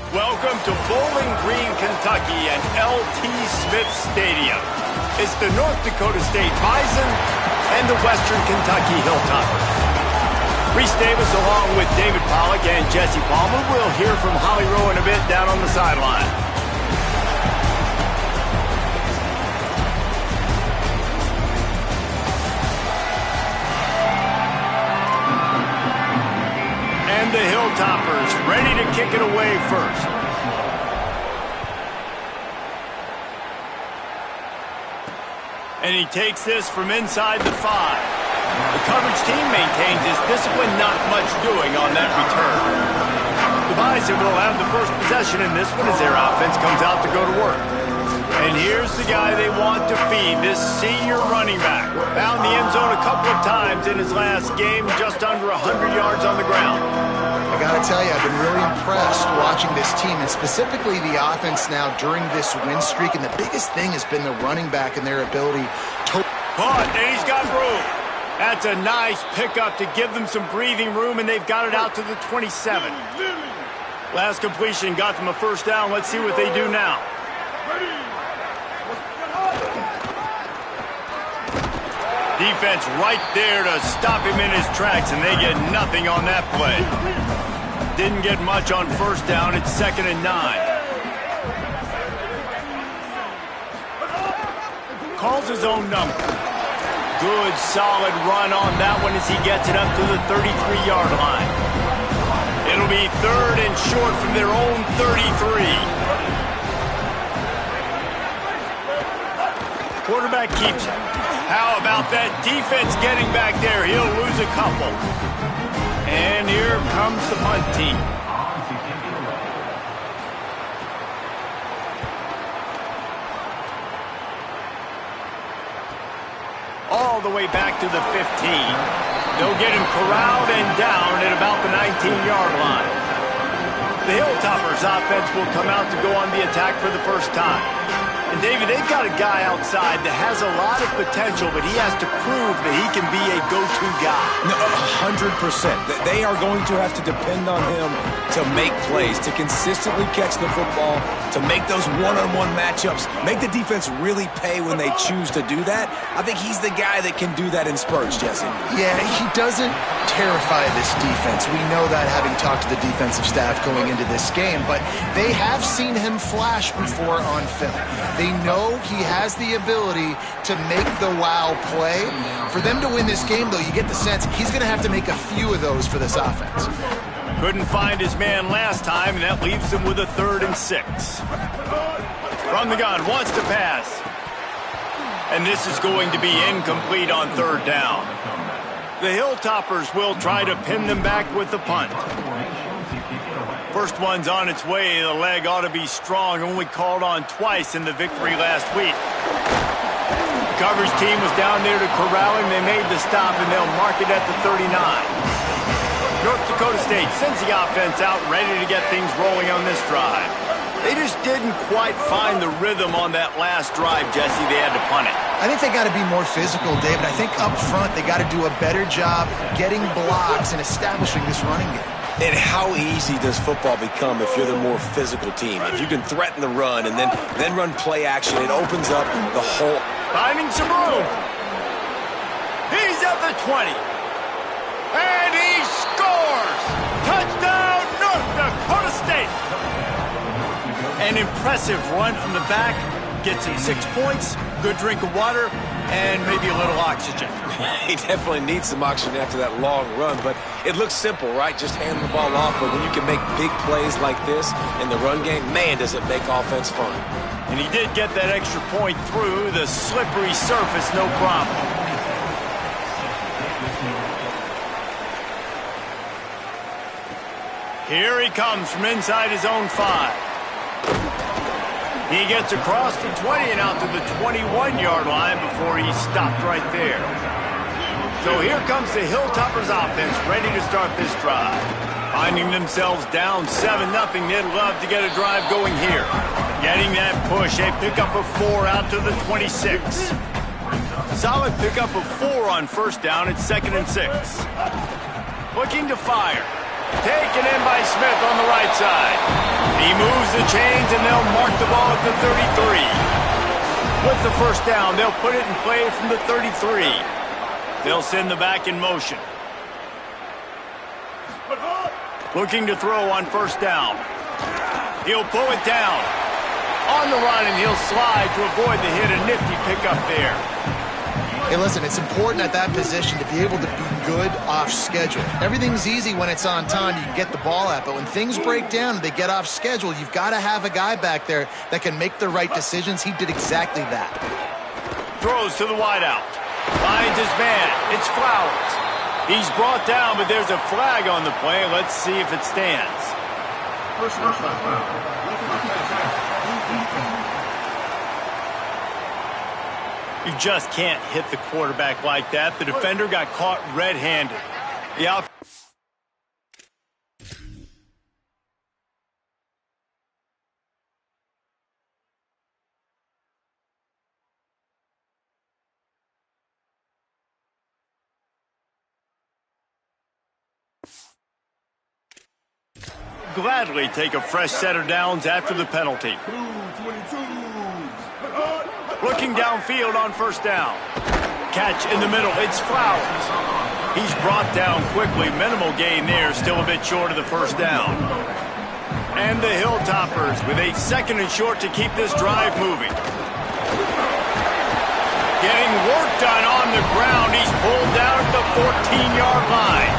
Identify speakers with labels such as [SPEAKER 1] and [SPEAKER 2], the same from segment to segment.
[SPEAKER 1] Welcome to Bowling Green, Kentucky and L.T. Smith Stadium. It's the North Dakota State Bison and the Western Kentucky Hilltoppers. Reese Davis along with David Pollock and Jesse Palmer. We'll hear from Holly Rowe in a bit down on the sideline. And the Hilltoppers ready to kick it away first. And he takes this from inside the 5. The coverage team maintains his discipline, not much doing on that return. The Bison will have the first possession in this one as their offense comes out to go to work. And here's the guy they want to feed, this senior running back. Found the end zone a couple of times in his last game, just under 100 yards on the ground.
[SPEAKER 2] I gotta tell you, I've been really impressed watching this team, and specifically the offense now during this win streak. And the biggest thing has been the running back and their ability to...
[SPEAKER 1] But he's got room. That's a nice pickup to give them some breathing room, and they've got it out to the 27. Last completion got them a first down. Let's see what they do now. Defense right there to stop him in his tracks, and they get nothing on that play. Didn't get much on first down. It's 2nd and 9. Calls his own number. Good, solid run on that one as he gets it up to the 33-yard line. It'll be 3rd and short from their own 33. Quarterback keeps it. How about that defense getting back there? He'll lose a couple. And here comes the punt team. All the way back to the 15. They'll get him corralled and down at about the 19-yard line. The Hilltoppers offense will come out to go on the attack for the first time. And, David, they've got a guy outside that has a lot of potential, but he has to prove that he can be a go-to guy.
[SPEAKER 3] No, 100%. They are going to have to depend on him to make plays, to consistently catch the football, to make those one-on-one matchups, make the defense really pay when they choose to do that. I think he's the guy that can do that in spurts, Jesse.
[SPEAKER 2] Yeah, he doesn't terrify this defense. We know that, having talked to the defensive staff going into this game, but they have seen him flash before on film. They know he has the ability to make the wow play. For them to win this game, though, you get the sense he's going to have to make a few of those for this offense.
[SPEAKER 1] Couldn't find his man last time, and that leaves him with a 3rd and 6. From the gun, wants to pass. And this is going to be incomplete on 3rd down. The Hilltoppers will try to pin them back with the punt. First one's on its way. The leg ought to be strong. Only called on twice in the victory last week. The coverage team was down there to corral him. They made the stop, and they'll mark it at the 39. North Dakota State sends the offense out, ready to get things rolling on this drive. They just didn't quite find the rhythm on that last drive, Jesse. They had to punt it.
[SPEAKER 2] I think they got to be more physical, David. I think up front they got to do a better job getting blocks and establishing this running game.
[SPEAKER 3] And how easy does football become if you're the more physical team? If you can threaten the run and then run play action, it opens up the whole...
[SPEAKER 1] Finding some room. He's at the 20. And he scores! Touchdown, North Dakota State! An impressive run from the back. Gets him 6 points, good drink of water, and maybe a little oxygen.
[SPEAKER 3] He definitely needs some oxygen after that long run, but it looks simple, right? Just hand the ball off, but when you can make big plays like this in the run game, man, does it make offense fun.
[SPEAKER 1] And he did get that extra point through the slippery surface, no problem. Here he comes from inside his own 5. He gets across the 20 and out to the 21-yard line before he stopped right there. So here comes the Hilltoppers offense, ready to start this drive. Finding themselves down 7-0, they'd love to get a drive going here. Getting that push, a pickup of 4 out to the 26. Solid pickup of 4 on first down. It's 2nd and 6. Looking to fire. Taken in by Smith on the right side. He moves the chains, and they'll mark the ball at the 33. With the first down, they'll put it in play from the 33. They'll send the back in motion. Looking to throw on first down. He'll pull it down. On the run, and he'll slide to avoid the hit. A nifty pickup there.
[SPEAKER 2] Hey, listen, it's important at that position to be able to be good off schedule. Everything's easy when it's on time. You can get the ball out. But when things break down and they get off schedule, you've got to have a guy back there that can make the right decisions. He did exactly that.
[SPEAKER 1] Throws to the wideout. Finds his man. It's Flowers. He's brought down, but there's a flag on the play. Let's see if it stands. You just can't hit the quarterback like that. The defender got caught red-handed. The gladly take a fresh set of downs after the penalty. Looking downfield on first down. Catch in the middle. It's Flowers. He's brought down quickly. Minimal gain there. Still a bit short of the first down. And the Hilltoppers with a second and short to keep this drive moving. Getting work done on the ground. He's pulled down at the 14-yard line.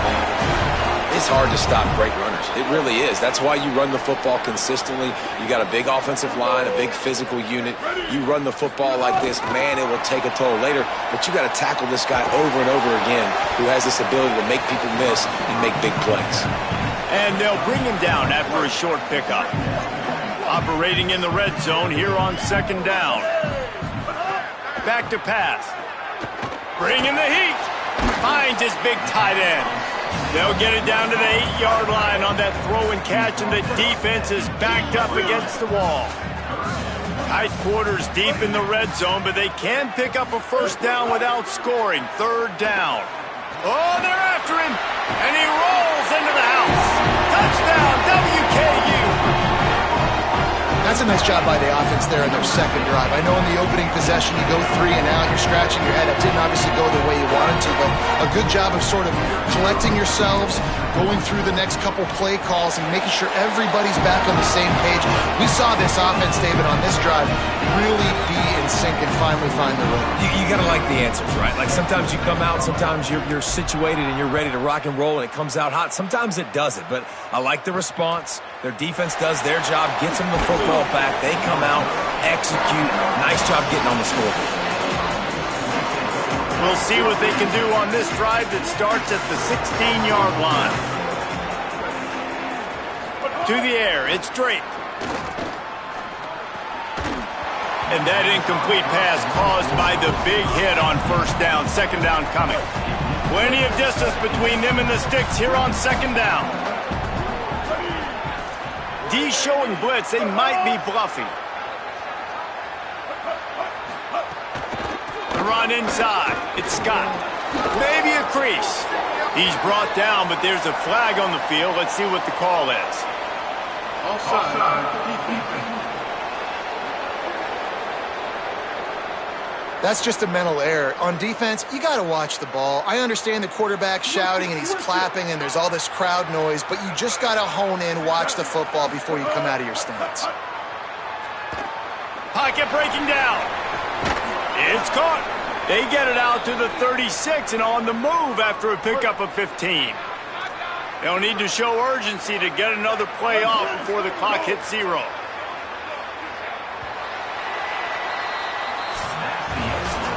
[SPEAKER 3] It's hard to stop great runners. It really is. That's why you run the football consistently. You got a big offensive line, a big physical unit. You run the football like this, man, it will take a toll later. But you got to tackle this guy over and over again who has this ability to make people miss and make big plays.
[SPEAKER 1] And they'll bring him down after a short pickup. Operating in the red zone here on second down. Back to pass. Bringing the heat. Finds his big tight end. They'll get it down to the 8-yard line on that throw and catch, and the defense is backed up against the wall. Tight quarters deep in the red zone, but they can pick up a first down without scoring. Third down. Oh, they're after him, and he rolls into the house. Touchdown, WKU.
[SPEAKER 2] That's a nice job by the offense there in their second drive. I know in the opening possession you go 3 and out, you're scratching your head. It didn't obviously go the way you wanted to, but a good job of sort of collecting yourselves, going through the next couple play calls and making sure everybody's back on the same page. We saw this offense, David, on this drive really be in sync and finally find the rhythm.
[SPEAKER 3] You got to like the answers, right? Like sometimes you come out, sometimes you're situated and you're ready to rock and roll and it comes out hot. Sometimes it doesn't, but I like the response. Their defense does their job, gets them the football back. They come out, execute. Nice job getting on the scoreboard.
[SPEAKER 1] We'll see what they can do on this drive that starts at the 16-yard line. To the air, it's Drake. And that incomplete pass caused by the big hit on first down. Second down coming. Plenty of distance between them and the sticks here on second down. D showing blitz. They might be bluffing. The run inside. It's Scott. Maybe a crease. He's brought down, but there's a flag on the field. Let's see what the call is.
[SPEAKER 2] Offside. That's just a mental error. On defense, you got to watch the ball. I understand the quarterback shouting and he's clapping and there's all this crowd noise, but you just got to hone in, watch the football before you come out of your stance.
[SPEAKER 1] Pocket breaking down. It's caught. They get it out to the 36 and on the move after a pickup of 15. They'll need to show urgency to get another play off before the clock hits 0.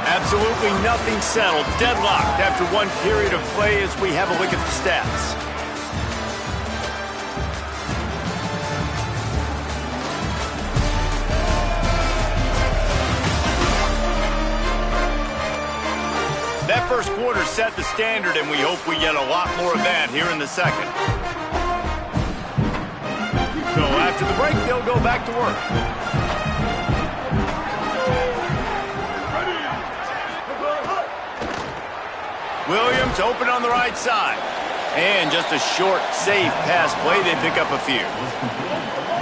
[SPEAKER 1] Absolutely nothing settled. Deadlocked after one period of play as we have a look at the stats. That first quarter set the standard, and we hope we get a lot more of that here in the second. So after the break, they'll go back to work. Williams open on the right side. And just a short, safe pass play. They pick up a few.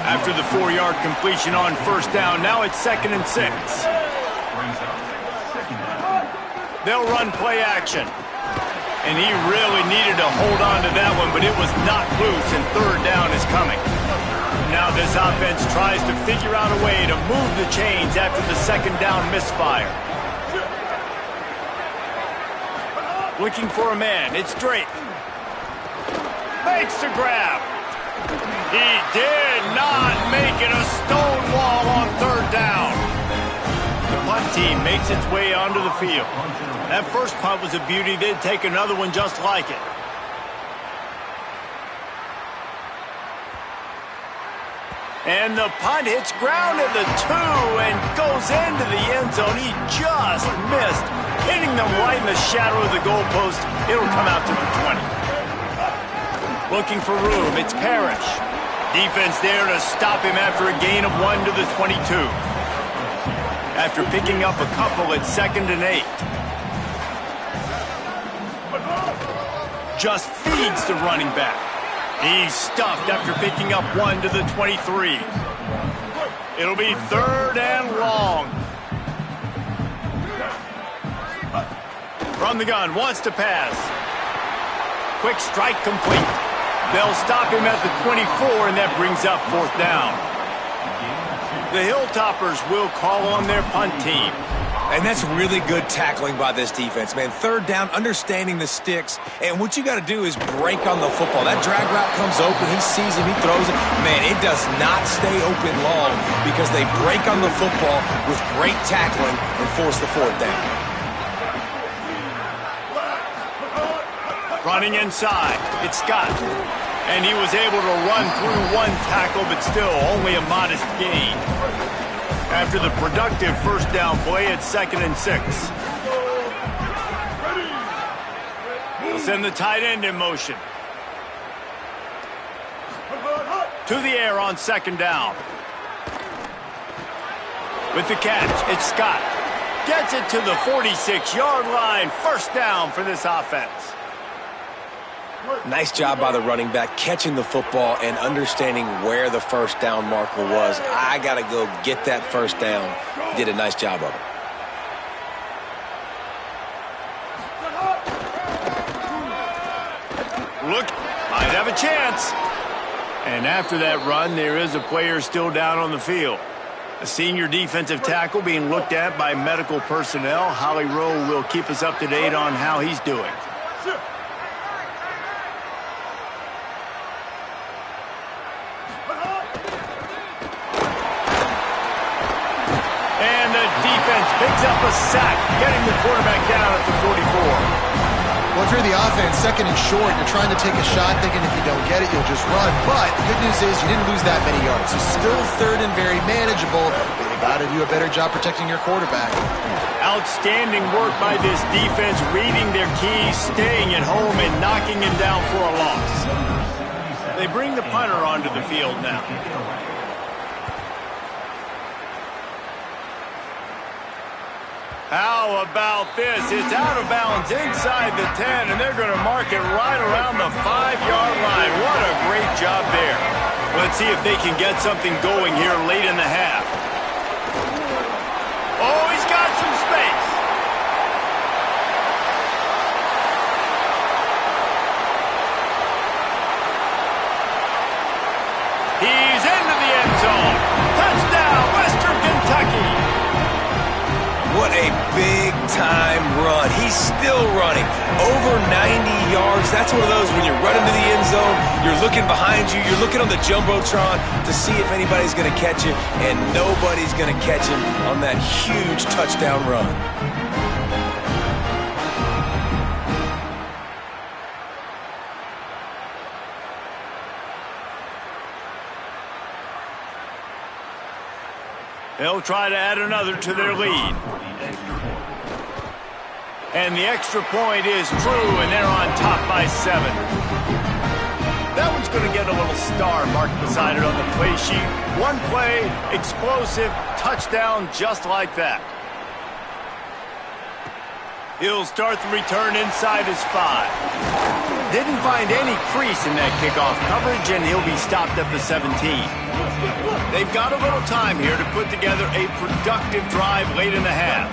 [SPEAKER 1] After the 4-yard completion on first down, now it's 2nd and 6. They'll run play action. And he really needed to hold on to that one, but it was not loose, and 3rd down is coming. Now this offense tries to figure out a way to move the chains after the 2nd down misfire. Looking for a man. It's Drake. Makes the grab. He did not make it a stone wall on 3rd down. The punt team makes its way onto the field. That first punt was a beauty. They'd take another one just like it. And the punt hits ground at the 2 and goes into the end zone. He just missed, hitting them right in the shadow of the goalpost. It'll come out to the 20. Looking for room. It's Parrish. Defense there to stop him after a gain of 1 to the 22. After picking up a couple at 2nd and 8. Just feeds the running back. He's stuffed after picking up 1 to the 23. It'll be 3rd and long. From the gun, wants to pass. Quick strike complete. They'll stop him at the 24, and that brings up 4th down. The Hilltoppers will call on their punt team.
[SPEAKER 3] And that's really good tackling by this defense, man. 3rd down, understanding the sticks. And what you got to do is break on the football. That drag route comes open. He sees him. He throws it. Man, it does not stay open long because they break on the football with great tackling and force the 4th down.
[SPEAKER 1] Running inside, it's Scott. And he was able to run through 1 tackle, but still only a modest gain. After the productive first down play at 2nd and 6. They'll send the tight end in motion. To the air on 2nd down. With the catch, it's Scott. Gets it to the 46-yard line. 1st down for this offense.
[SPEAKER 3] Nice job by the running back, catching the football and understanding where the 1st down marker was. I got to go get that 1st down. Did a nice job of it.
[SPEAKER 1] Look, might have a chance. And after that run, there is a player still down on the field. A senior defensive tackle being looked at by medical personnel. Holly Rowe will keep us up to date on how he's doing. Picks up a sack, getting the quarterback down at the 44.
[SPEAKER 2] Well, if you're the offense, 2nd and short, you're trying to take a shot, thinking if you don't get it, you'll just run. But the good news is you didn't lose that many yards. It's still 3rd and very manageable, but you got to do a better job protecting your quarterback.
[SPEAKER 1] Outstanding work by this defense, reading their keys, staying at home, and knocking him down for a loss. They bring the punter onto the field now. How about this? It's out of bounds inside the 10, and they're going to mark it right around the 5-yard line. What a great job there. Let's see if they can get something going here late in the half. Oh, he's got some space. He's into the end zone. Touchdown, Western Kentucky.
[SPEAKER 3] What a big-time run. He's still running. Over 90 yards. That's one of those when you're running to the end zone, you're looking behind you, you're looking on the Jumbotron to see if anybody's going to catch you, and nobody's going to catch him on that huge touchdown run.
[SPEAKER 1] They'll try to add another to their lead. And the extra point is true, and they're on top by 7. That one's going to get a little star marked beside it on the play sheet. One play, explosive, touchdown just like that. He'll start the return inside his 5. Didn't find any crease in that kickoff coverage, and he'll be stopped at the 17. They've got a little time here to put together a productive drive late in the half.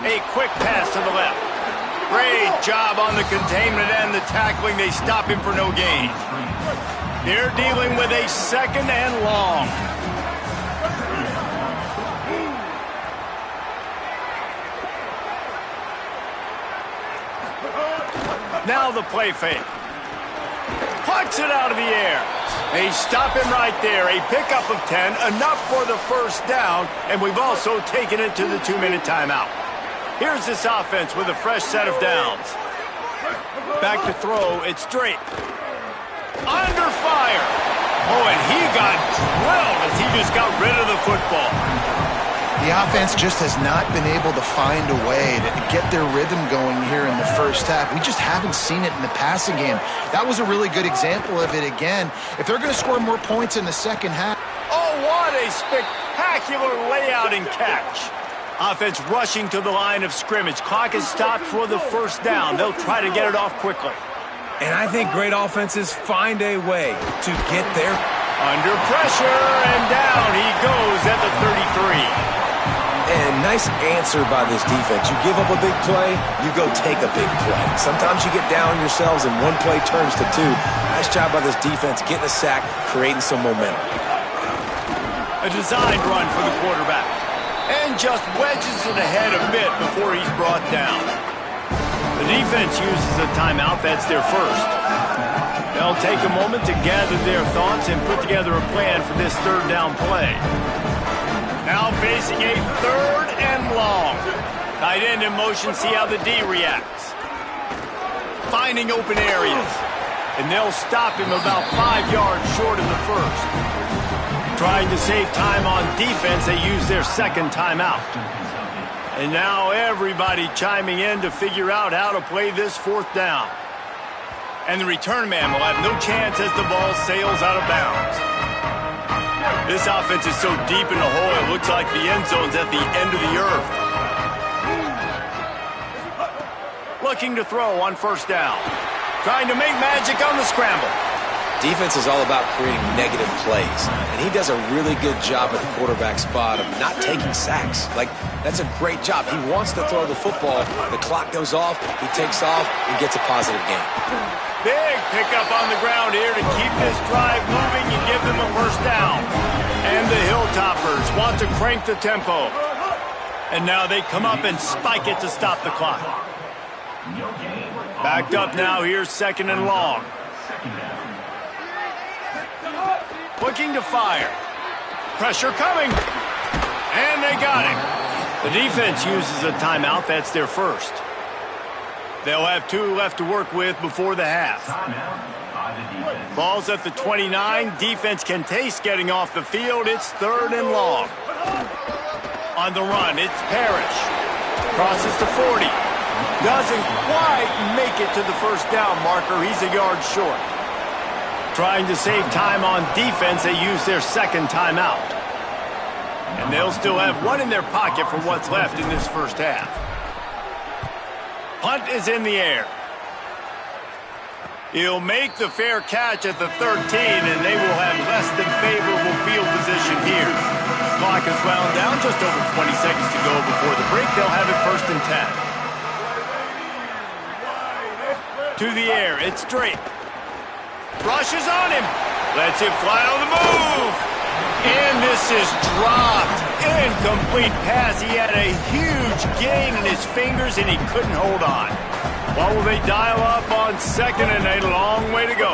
[SPEAKER 1] A quick pass to the left. Great job on the containment and the tackling. They stop him for no gain. They're dealing with a second and long. Now the play fake. Pucks it out of the air. They stop him right there. A pickup of 10, enough for the first down, and we've also taken it to the 2-minute timeout. Here's this offense with a fresh set of downs. Back to throw, it's straight. Under fire. Oh, and he got drilled as he just got rid of the football.
[SPEAKER 2] The offense just has not been able to find a way to get their rhythm going here in the first half. We just haven't seen it in the passing game. That was a really good example of it again. If they're going to score more points in the second half.
[SPEAKER 1] Oh, what a spectacular layout and catch. Offense rushing to the line of scrimmage. Clock is stopped for the first down. They'll try to get it off quickly.
[SPEAKER 3] And I think great offenses find a way to get there.
[SPEAKER 1] Under pressure, and down he goes at the 33.
[SPEAKER 3] And nice answer by this defense. You give up a big play, you go take a big play. Sometimes you get down yourselves and one play turns to two. Nice job by this defense getting a sack, creating some momentum.
[SPEAKER 1] A designed run for the quarterback. And just wedges it ahead a bit before he's brought down. The defense uses a timeout. That's their first. They'll take a moment to gather their thoughts and put together a plan for this third down play. Now facing a third and long. Tight end in motion, see how the D reacts. Finding open areas. And they'll stop him about 5 yards short of the first. Trying to save time on defense, they use their second timeout. And now everybody chiming in to figure out how to play this fourth down. And the return man will have no chance as the ball sails out of bounds. This offense is so deep in the hole, it looks like the end zone's at the end of the earth. Looking to throw on first down. Trying to make magic on the scramble.
[SPEAKER 3] Defense is all about creating negative plays, and he does a really good job at the quarterback spot of not taking sacks. Like, that's a great job. He wants to throw the football. The clock goes off, he takes off, and gets a positive gain.
[SPEAKER 1] Big pickup on the ground here to keep this drive moving and give them a first down. And the Hilltoppers want to crank the tempo. And now they come up and spike it to stop the clock. Backed up now, here's second and long. Looking to fire. Pressure coming. And they got him. The defense uses a timeout. That's their first. They'll have 2 left to work with before the half. Ball's at the 29. Defense can taste getting off the field. It's third and long. On the run, it's Parrish. Crosses the 40. Doesn't quite make it to the first down marker. He's a yard short. Trying to save time on defense, they use their second timeout. And they'll still have one in their pocket for what's left in this first half. Punt is in the air. He'll make the fair catch at the 13, and they will have less than favorable field position here. Clock is wound down, just over 20 seconds to go before the break. They'll have it first and 10. To the air, it's straight. Rushes on him. Lets it fly on the move. And this is dropped. Incomplete pass. He had a huge gain in his fingers, and he couldn't hold on. What will they dial up on second and a long way to go?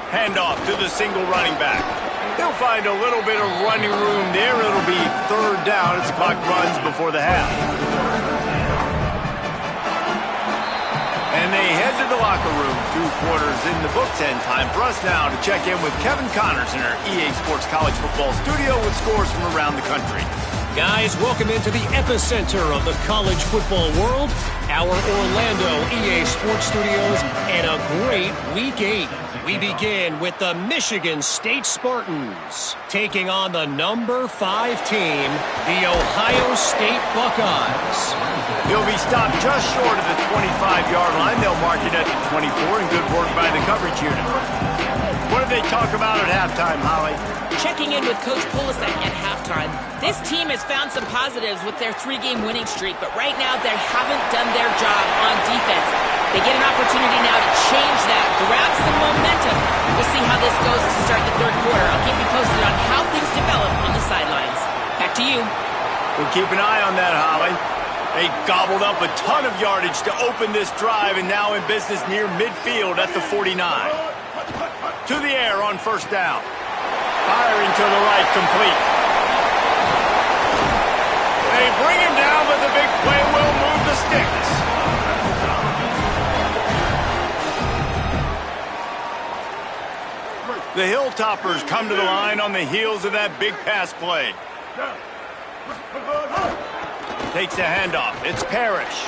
[SPEAKER 1] Handoff to the single running back. He'll find a little bit of running room there. It'll be third down as the clock runs before the half. And they head to the locker room. 2 quarters in the books, and time for us now to check in with Kevin Connors in our EA Sports College Football studio with scores from around the country.
[SPEAKER 4] Guys, welcome into the epicenter of the college football world, our Orlando EA Sports Studios, and a great Week 8. We begin with the Michigan State Spartans, taking on the number 5 team, the Ohio State Buckeyes.
[SPEAKER 1] He'll be stopped just short of the 25-yard line. They'll mark it at the 24, and good work by the coverage unit. What did they talk about at halftime, Holly?
[SPEAKER 5] Checking in with Coach Pulisic at halftime. This team has found some positives with their 3-game winning streak, but right now they haven't done their job on defense. They get an opportunity now to change that, grab some momentum. We'll see how this goes to start the third quarter. I'll keep you posted on how things develop on the sidelines. Back to you.
[SPEAKER 1] We'll keep an eye on that, Holly. They gobbled up a ton of yardage to open this drive, and now in business near midfield at the 49. To the air on first down. Firing to the right, complete. They bring him down, but the big play will move the sticks. The Hilltoppers come to the line on the heels of that big pass play. Takes the handoff. It's Parrish.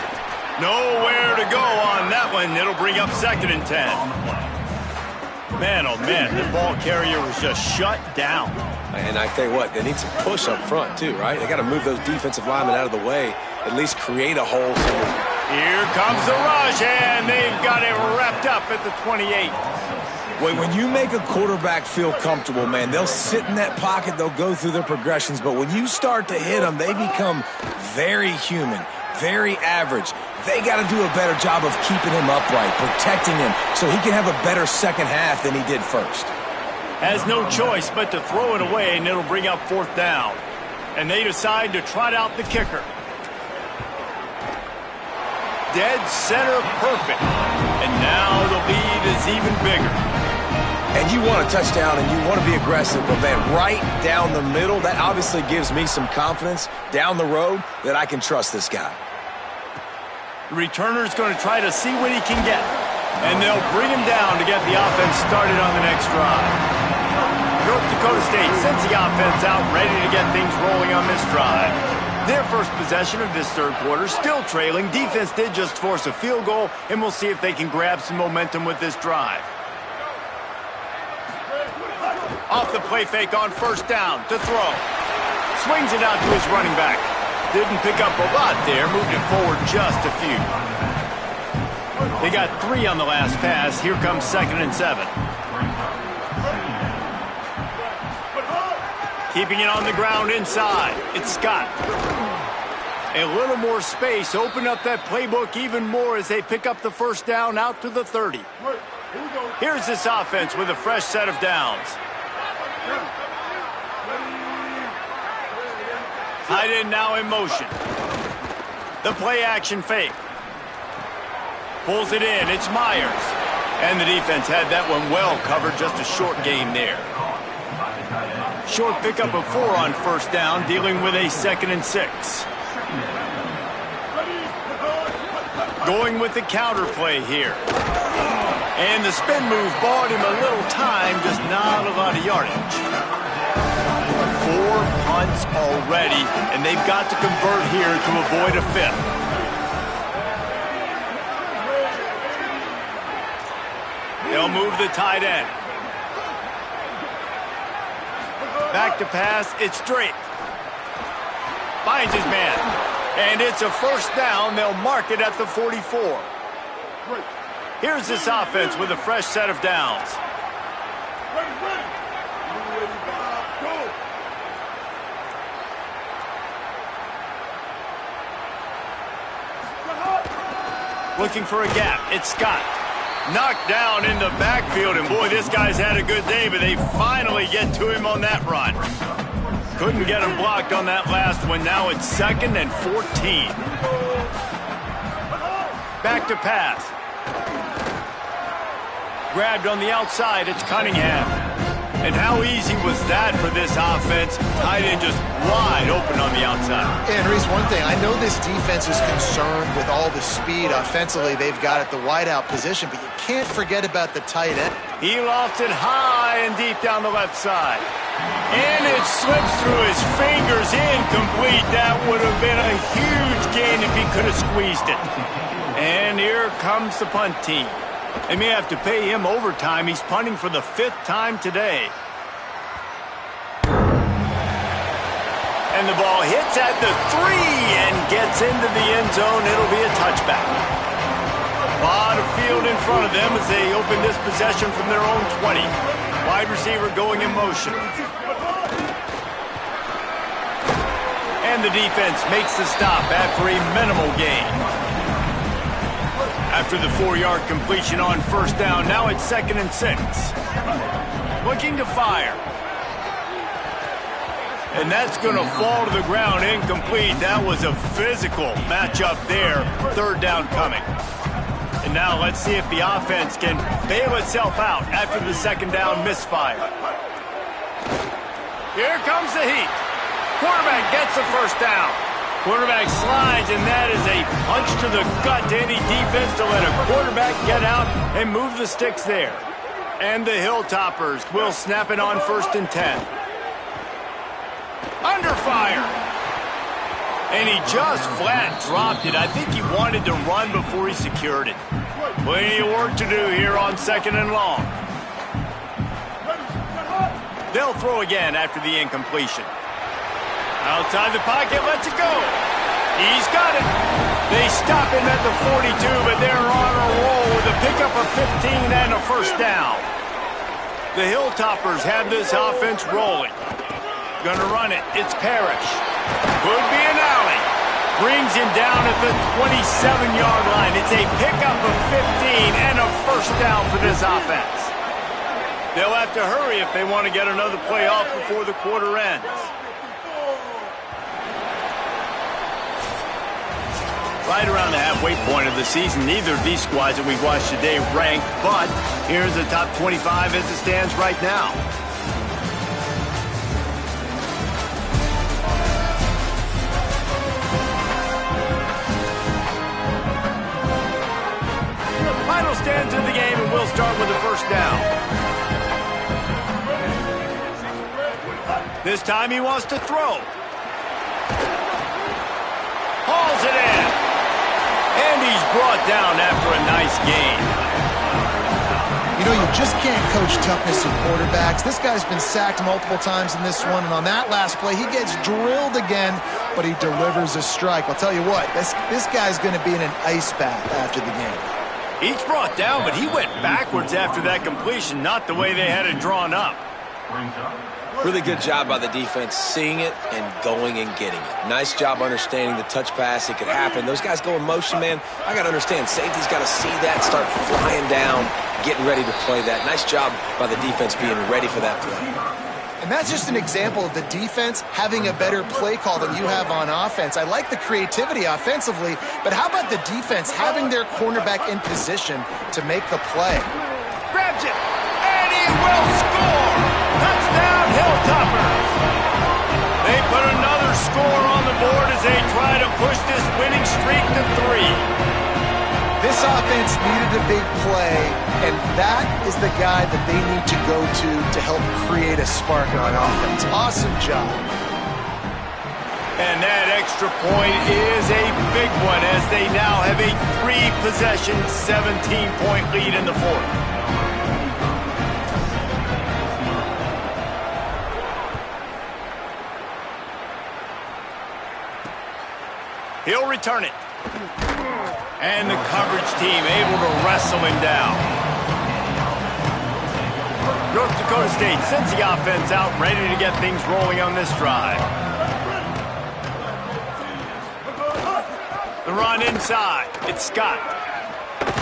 [SPEAKER 1] Nowhere to go on that one. It'll bring up 2nd and 10. Man, oh man, the ball carrier was just shut down.
[SPEAKER 3] And I tell you what, they need some push up front too, right? They got to move those defensive linemen out of the way, at least create a hole.
[SPEAKER 1] Here comes the rush, and they've got it wrapped up at the 28.
[SPEAKER 3] When you make a quarterback feel comfortable, man, they'll sit in that pocket, they'll go through their progressions, but when you start to hit them, they become very human, very average. They got to do a better job of keeping him upright, protecting him, so he can have a better second half than he did first.
[SPEAKER 1] Has no choice but to throw it away, and it'll bring up 4th down. And they decide to trot out the kicker. Dead center perfect. And now the lead is even bigger.
[SPEAKER 3] And you want a touchdown and you want to be aggressive, but man, right down the middle, that obviously gives me some confidence down the road that I can trust this guy.
[SPEAKER 1] The returner's going to try to see what he can get. And they'll bring him down to get the offense started on the next drive. North Dakota State sends the offense out, ready to get things rolling on this drive. Their first possession of this third quarter, still trailing. Defense did just force a field goal, and we'll see if they can grab some momentum with this drive. Off the play fake on first down to throw. Swings it out to his running back. Didn't pick up a lot there, moved it forward just a few. They got 3 on the last pass. Here comes 2nd and 7. Keeping it on the ground inside. It's Scott. A little more space. Open up that playbook even more as they pick up the first down out to the 30. Here's this offense with a fresh set of downs. Tight end now in motion. The play action fake. Pulls it in. It's Myers. And the defense had that one well covered. Just a short gain there. Short pickup of 4 on first down, dealing with a 2nd and 6. Going with the counter play here. And the spin move bought him a little time, just not a lot of yardage. 4 punts already, and they've got to convert here to avoid a 5th. They'll move the tight end. Back to pass, it's Drake. Finds his man. And it's a first down. They'll mark it at the 44. Here's this offense with a fresh set of downs. Looking for a gap. It's Scott. Knocked down in the backfield, and boy, this guy's had a good day, but they finally get to him on that run. Couldn't get him blocked on that last one. Now it's 2nd and 14. Back to pass. Grabbed on the outside, it's Cunningham. And how easy was that for this offense? Tight end just wide open on the outside.
[SPEAKER 2] And Reese, one thing, I know this defense is concerned with all the speed offensively they've got at the wideout position, but you can't forget about the tight end.
[SPEAKER 1] He lofts it high and deep down the left side. And it slips through his fingers, incomplete. That would have been a huge gain if he could have squeezed it. And here comes the punt team. They may have to pay him overtime. He's punting for the 5th time today. And the ball hits at the 3 and gets into the end zone. It'll be a touchback. A lot of field in front of them as they open this possession from their own 20. Wide receiver going in motion. And the defense makes the stop after a minimal gain. After the 4-yard completion on first down, now it's 2nd and 6. Looking to fire. And that's going to fall to the ground incomplete. That was a physical matchup there. 3rd down coming. And now let's see if the offense can bail itself out after the 2nd down misfire. Here comes the heat. Quarterback gets the first down. Quarterback slides, and that is a punch to the gut to any defense to let a quarterback get out and move the sticks there. And the Hilltoppers will snap it on 1st and 10. Under fire. And he just flat dropped it. I think he wanted to run before he secured it. Plenty of work to do here on 2nd and long. They'll throw again after the incompletion. Outside the pocket, lets it go. He's got it. They stop him at the 42, but they're on a roll with a pickup of 15 and a 1st down. The Hilltoppers have this offense rolling. Gonna run it. It's Parrish. Could be an alley. Brings him down at the 27-yard line. It's a pickup of 15 and a 1st down for this offense. They'll have to hurry if they want to get another play off before the quarter ends. Right around the halfway point of the season, neither of these squads that we've watched today rank, but here's the top 25 as it stands right now. Final stands in the game, and we'll start with the 1st down. This time he wants to throw. Hauls it in. And he's brought down after a nice gain.
[SPEAKER 2] You know, you just can't coach toughness in quarterbacks. This guy's been sacked multiple times in this one, and on that last play, he gets drilled again, but he delivers a strike. I'll tell you what, this guy's going to be in an ice bath after the game.
[SPEAKER 1] He's brought down, but he went backwards after that completion, not the way they had it drawn up.
[SPEAKER 3] Really good job by the defense seeing it and going and getting it. Nice job understanding the touch pass. It could happen. Those guys go in motion, man. I got to understand, safety's got to see that, start flying down, getting ready to play that. Nice job by the defense being ready for that play.
[SPEAKER 2] And that's just an example of the defense having a better play call than you have on offense. I like the creativity offensively, but how about the defense having their cornerback in position to make the play?
[SPEAKER 1] Grabs it, and he will score! Touchdown, Hilltoppers! They put another score on the board as they try to push this winning streak to 3.
[SPEAKER 2] This offense needed a big play, and that is the guy that they need to go to help create a spark on offense. Awesome job.
[SPEAKER 1] And that extra point is a big one as they now have a 3-possession, 17-point lead in the 4th. He'll return it. And the coverage team able to wrestle him down. North Dakota State sends the offense out, ready to get things rolling on this drive. The run inside. It's Scott.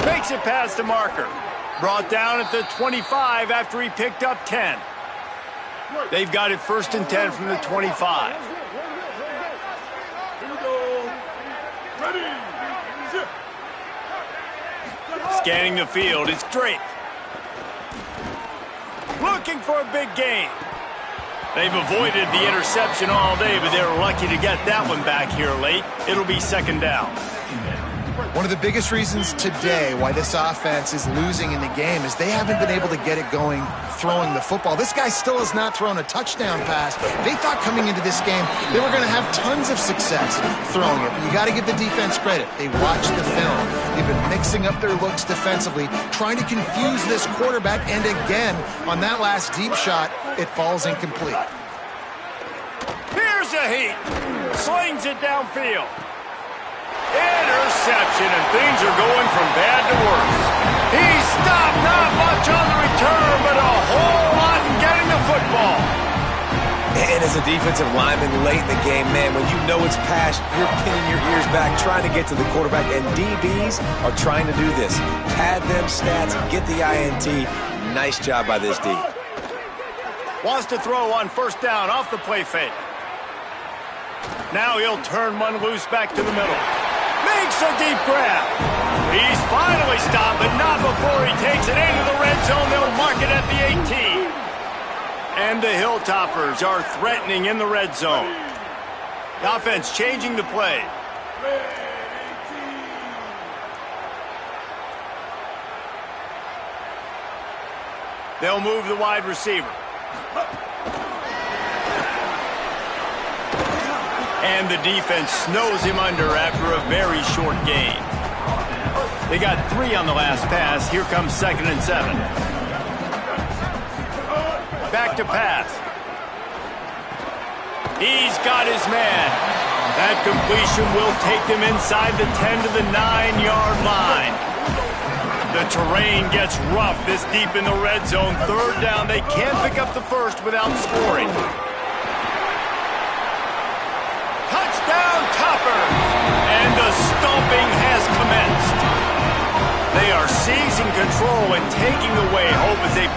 [SPEAKER 1] Makes it past the marker. Brought down at the 25 after he picked up 10. They've got it 1st and 10 from the 25. Scanning the field, it's Drake. Looks looking for a big gain. They've avoided the interception all day, but they're lucky to get that one back here late. It'll be second down.
[SPEAKER 2] One of the biggest reasons today why this offense is losing in the game is they haven't been able to get it going throwing the football. This guy still has not thrown a touchdown pass. They thought coming into this game they were going to have tons of success throwing it. But you got to give the defense credit. They watched the film. They've been mixing up their looks defensively, trying to confuse this quarterback. And again, on that last deep shot, it falls incomplete.
[SPEAKER 1] Here's a heat. Slings it downfield. Interception, and things are going from bad to worse. He stopped, not much on the return, but a whole lot in getting the football.
[SPEAKER 3] And as a defensive lineman late in the game, man, when you know it's past, you're pinning your ears back, trying to get to the quarterback, and DBs are trying to do this. Pad them stats, get the INT. Nice job by this D.
[SPEAKER 1] Wants to throw on first down off the play fake. Now he'll turn one loose back to the middle. Makes a deep grab. He's finally stopped, but not before he takes it into the red zone. They'll mark it at the 18. And the Hilltoppers are threatening in the red zone. The offense changing the play. They'll move the wide receiver. And the defense snows him under after a very short gain. They got 3 on the last pass. Here comes 2nd and 7. Back to pass. He's got his man. That completion will take them inside the 10 to the 9-yard line. The terrain gets rough this deep in the red zone. Third down. They can't pick up the first without scoring. Touchdown, Toppers! And the stomping has commenced. They are seizing control and taking away hope as they...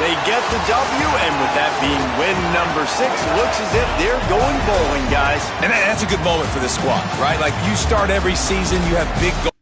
[SPEAKER 1] They get the W, and with that being win number 6, looks as if they're going bowling, guys.
[SPEAKER 3] And that's a good moment for this squad, right? Like, you start every season, you have big goals.